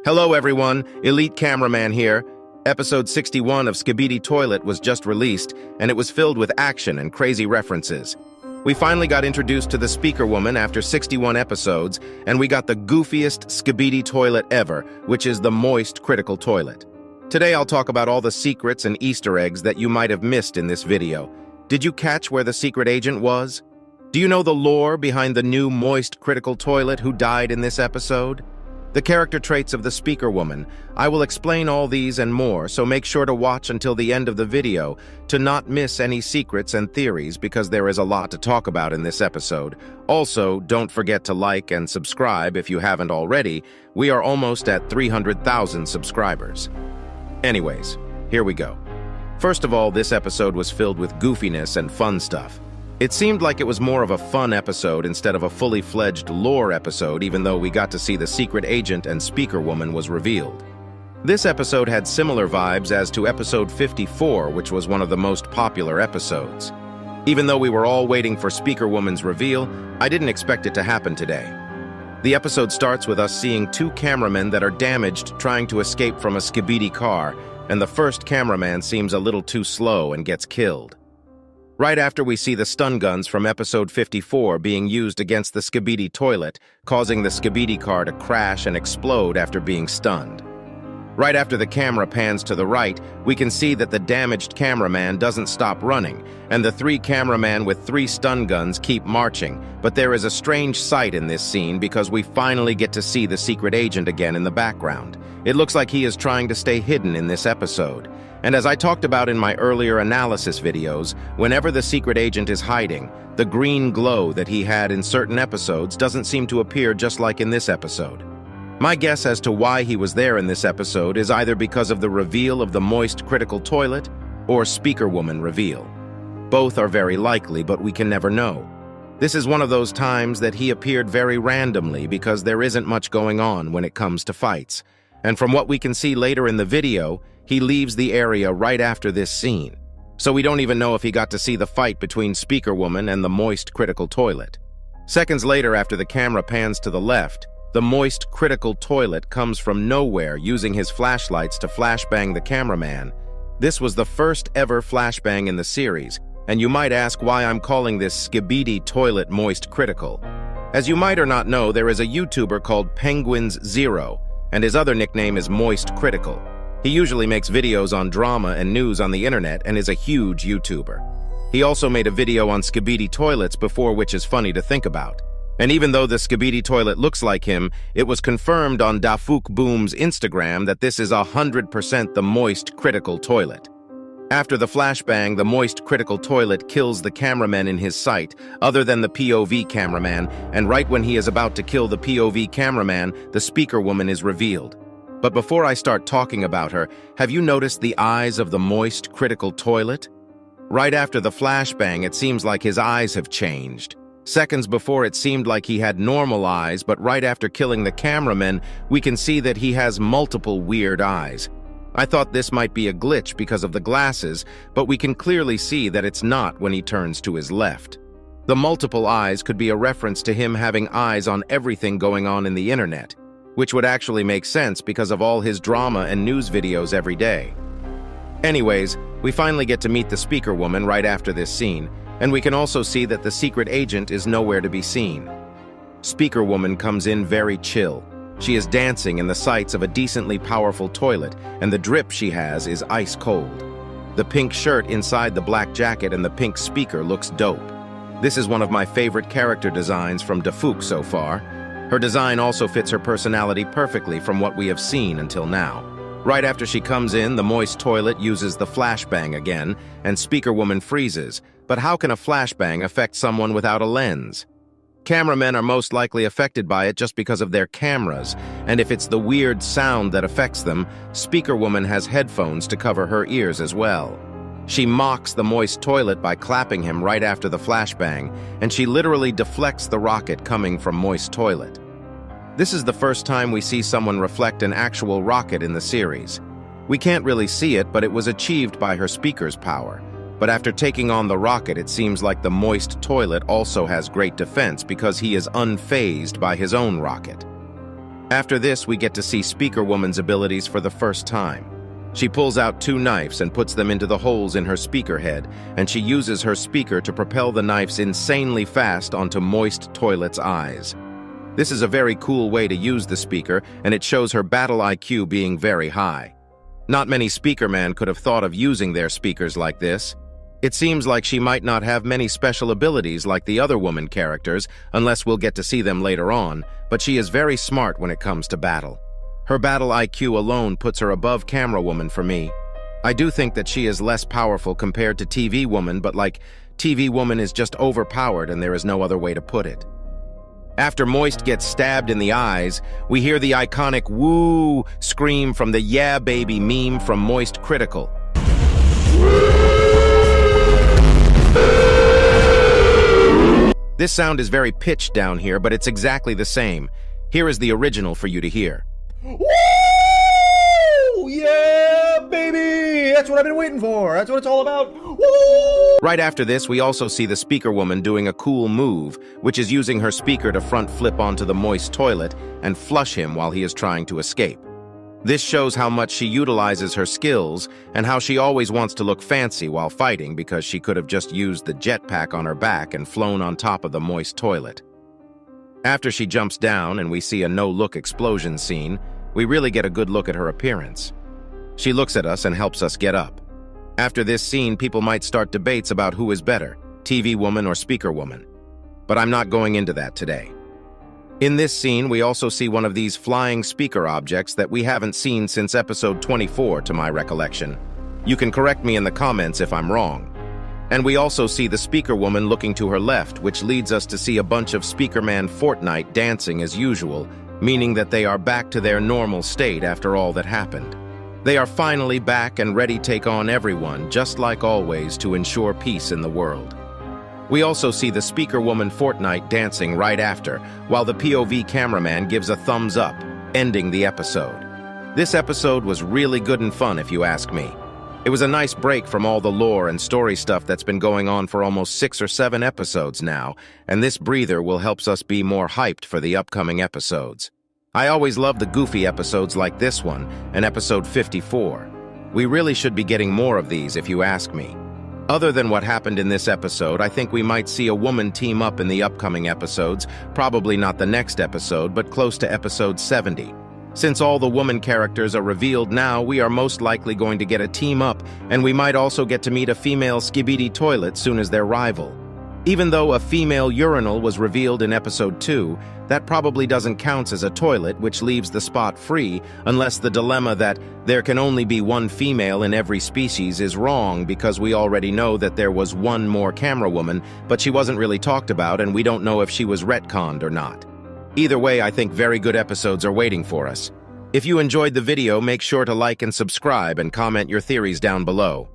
Hello everyone, Elite Cameraman here. Episode 61 of SKIBIDI Toilet was just released, and it was filled with action and crazy references. We finally got introduced to the Speakerwoman after 61 episodes, and we got the goofiest SKIBIDI toilet ever, which is the moist critical toilet. Today I'll talk about all the secrets and Easter eggs that you might have missed in this video. Did you catch where the secret agent was? Do you know the lore behind the new moist critical toilet who died in this episode? The character traits of the Speakerwoman. I will explain all these and more, so make sure to watch until the end of the video to not miss any secrets and theories, because there is a lot to talk about in this episode. Also, don't forget to like and subscribe if you haven't already. We are almost at 300,000 subscribers. Anyways, here we go. First of all, this episode was filled with goofiness and fun stuff. It seemed like it was more of a fun episode instead of a fully fledged lore episode, even though we got to see the secret agent and Speakerwoman was revealed. This episode had similar vibes as to episode 54, which was one of the most popular episodes. Even though we were all waiting for Speakerwoman's reveal, I didn't expect it to happen today. The episode starts with us seeing two cameramen that are damaged trying to escape from a SKIBIDI car, and the first cameraman seems a little too slow and gets killed. Right after, we see the stun guns from episode 54 being used against the SKIBIDI toilet, causing the SKIBIDI car to crash and explode after being stunned. Right after the camera pans to the right, we can see that the damaged cameraman doesn't stop running, and the three cameramen with three stun guns keep marching. But there is a strange sight in this scene because we finally get to see the secret agent again in the background. It looks like he is trying to stay hidden in this episode. And as I talked about in my earlier analysis videos, whenever the secret agent is hiding, the green glow that he had in certain episodes doesn't seem to appear just like in this episode. My guess as to why he was there in this episode is either because of the reveal of the moist critical toilet or Speakerwoman reveal. Both are very likely, but we can never know. This is one of those times that he appeared very randomly because there isn't much going on when it comes to fights. And from what we can see later in the video, he leaves the area right after this scene. So we don't even know if he got to see the fight between Speakerwoman and the moist critical toilet. Seconds later, after the camera pans to the left, the moist critical toilet comes from nowhere using his flashlights to flashbang the cameraman. This was the first ever flashbang in the series, and you might ask why I'm calling this SKIBIDI toilet moist critical. As you might or not know, there is a YouTuber called Penguins0, and his other nickname is Moist Critical. He usually makes videos on drama and news on the internet and is a huge YouTuber. He also made a video on SKIBIDI toilets before, which is funny to think about. And even though the SKIBIDI toilet looks like him, it was confirmed on Dafuk Boom's Instagram that this is 100% the moist critical toilet. After the flashbang, the moist critical toilet kills the cameraman in his sight, other than the POV cameraman, and right when he is about to kill the POV cameraman, the Speakerwoman is revealed. But before I start talking about her, have you noticed the eyes of the moist critical toilet? Right after the flashbang, it seems like his eyes have changed. Seconds before, it seemed like he had normal eyes, but right after killing the cameraman, we can see that he has multiple weird eyes. I thought this might be a glitch because of the glasses, but we can clearly see that it's not when he turns to his left. The multiple eyes could be a reference to him having eyes on everything going on in the internet, which would actually make sense because of all his drama and news videos every day. Anyways, we finally get to meet the Speakerwoman right after this scene, and we can also see that the secret agent is nowhere to be seen. Speakerwoman comes in very chill. She is dancing in the sights of a decently powerful toilet, and the drip she has is ice cold. The pink shirt inside the black jacket and the pink speaker looks dope. This is one of my favorite character designs from Dafuk so far. Her design also fits her personality perfectly from what we have seen until now. Right after she comes in, the moist toilet uses the flashbang again, and Speakerwoman freezes. But how can a flashbang affect someone without a lens? Cameramen are most likely affected by it just because of their cameras, and if it's the weird sound that affects them, Speakerwoman has headphones to cover her ears as well. She mocks the moist toilet by clapping him right after the flashbang, and she literally deflects the rocket coming from moist toilet. This is the first time we see someone reflect an actual rocket in the series. We can't really see it, but it was achieved by her speaker's power. But after taking on the rocket, it seems like the moist toilet also has great defense because he is unfazed by his own rocket. After this, we get to see SPEAKERWOMAN's abilities for the first time. She pulls out 2 knives and puts them into the holes in her speaker head, and she uses her speaker to propel the knives insanely fast onto moist Toilet's eyes. This is a very cool way to use the speaker, and it shows her battle IQ being very high. Not many speakermen could have thought of using their speakers like this. It seems like she might not have many special abilities like the other woman characters, unless we'll get to see them later on, but she is very smart when it comes to battle. Her battle IQ alone puts her above Camera Woman for me. I do think that she is less powerful compared to TV Woman, but TV Woman is just overpowered and there is no other way to put it. After Moist gets stabbed in the eyes, we hear the iconic "woo" scream from the "Yeah Baby" meme from Moist Critical. This sound is very pitched down here, but it's exactly the same. Here is the original for you to hear. Woo! Yeah, baby! That's what I've been waiting for. That's what it's all about. Woo! Right after this, we also see the speaker woman doing a cool move, which is using her speaker to front flip onto the moist toilet and flush him while he is trying to escape. This shows how much she utilizes her skills and how she always wants to look fancy while fighting because she could have just used the jetpack on her back and flown on top of the moist toilet. After she jumps down and we see a no-look explosion scene, we really get a good look at her appearance. She looks at us and helps us get up. After this scene, people might start debates about who is better, TV Woman or Speaker Woman. But I'm not going into that today. In this scene, we also see one of these flying speaker objects that we haven't seen since episode 24, to my recollection. You can correct me in the comments if I'm wrong. And we also see the Speaker Woman looking to her left, which leads us to see a bunch of Speakerman Fortnite dancing as usual, meaning that they are back to their normal state after all that happened. They are finally back and ready to take on everyone, just like always, to ensure peace in the world. We also see the Speaker Woman Fortnite dancing right after, while the POV cameraman gives a thumbs up, ending the episode. This episode was really good and fun, if you ask me. It was a nice break from all the lore and story stuff that's been going on for almost 6 or 7 episodes now, and this breather will help us be more hyped for the upcoming episodes. I always love the goofy episodes like this one, and episode 54. We really should be getting more of these, if you ask me. Other than what happened in this episode, I think we might see a woman team up in the upcoming episodes, probably not the next episode, but close to episode 70. Since all the woman characters are revealed now, we are most likely going to get a team up, and we might also get to meet a female SKIBIDI toilet soon as their rival. Even though a female urinal was revealed in episode 2, that probably doesn't count as a toilet, which leaves the spot free, unless the dilemma that there can only be one female in every species is wrong, because we already know that there was one more camera woman, but she wasn't really talked about and we don't know if she was retconned or not. Either way, I think very good episodes are waiting for us. If you enjoyed the video, make sure to like and subscribe and comment your theories down below.